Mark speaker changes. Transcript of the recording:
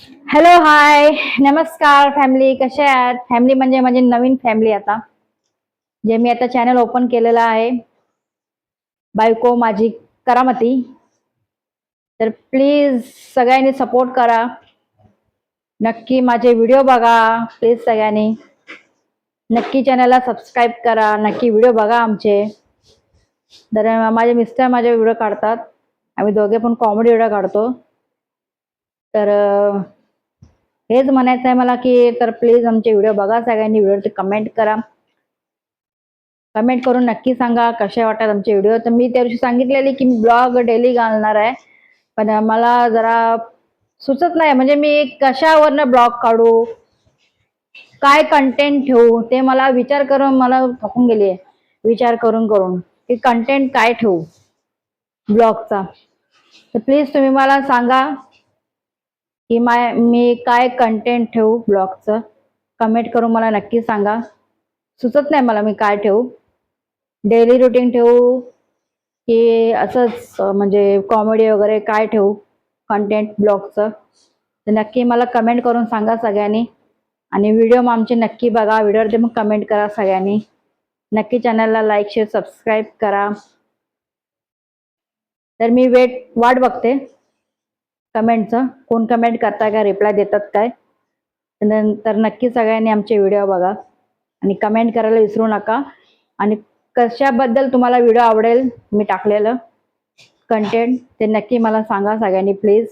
Speaker 1: Hello hi नमस्कार family, कसे आहात फॅमिली? म्हणजे माझी नवीन फॅमिली आता जे मी आता चॅनल ओपन केलेलं आहे, बायको माझी करामती. तर प्लीज सगळ्यांनी सपोर्ट करा, नक्की माझे व्हिडिओ बघा. प्लीज सगळ्यांनी नक्की चॅनलला सबस्क्राईब करा, नक्की व्हिडिओ बघा आमचे. तर माझे मिस्टर माझे व्हिडिओ काढतात, आम्ही दोघे पण कॉमेडी व्हिडिओ काढतो. तर हेच म्हणायचं आहे मला की तर प्लीज आमचे व्हिडिओ बघा, सगळ्यांनी व्हिडिओची कमेंट करा. कमेंट करून नक्की सांगा कसे वाटतात आमचे व्हिडिओ. तर मी त्या दिवशी सांगितलेली की मी ब्लॉग डेली घालणार आहे, पण मला जरा सुचत नाही, म्हणजे मी कशावरनं ब्लॉग काढू, काय कंटेंट ठेवू, ते मला विचार करून मला थकून गेली आहे. विचार करून करून की कंटेंट काय ठेवू ब्लॉगचा. तर प्लीज तुम्ही मला सांगा की मी काय कंटेंट ठेवू ब्लॉगचं. कमेंट करून मला नक्की सांगा. सुचत नाही मला मी काय ठेवू, डेली रुटीन ठेवू की असंच म्हणजे कॉमेडी वगैरे काय ठेवू कंटेंट ब्लॉगचं. तर नक्की मला कमेंट करून सांगा सगळ्यांनी. आणि व्हिडिओ मग आमचे नक्की बघा, व्हिडिओवरती मग कमेंट करा सगळ्यांनी. नक्की चॅनलला लाईक शेअर सबस्क्राईब करा. तर मी वाट बघते कमेंटचं, कोण कमेंट करताय का, रिप्लाय देतात काय. तर नक्की सगळ्यांनी आमचे व्हिडिओ बघा आणि कमेंट करायला विसरू नका. आणि कशाबद्दल तुम्हाला व्हिडिओ आवडेल मी टाकलेलं कंटेंट ते नक्की मला सांगा सगळ्यांनी प्लीज.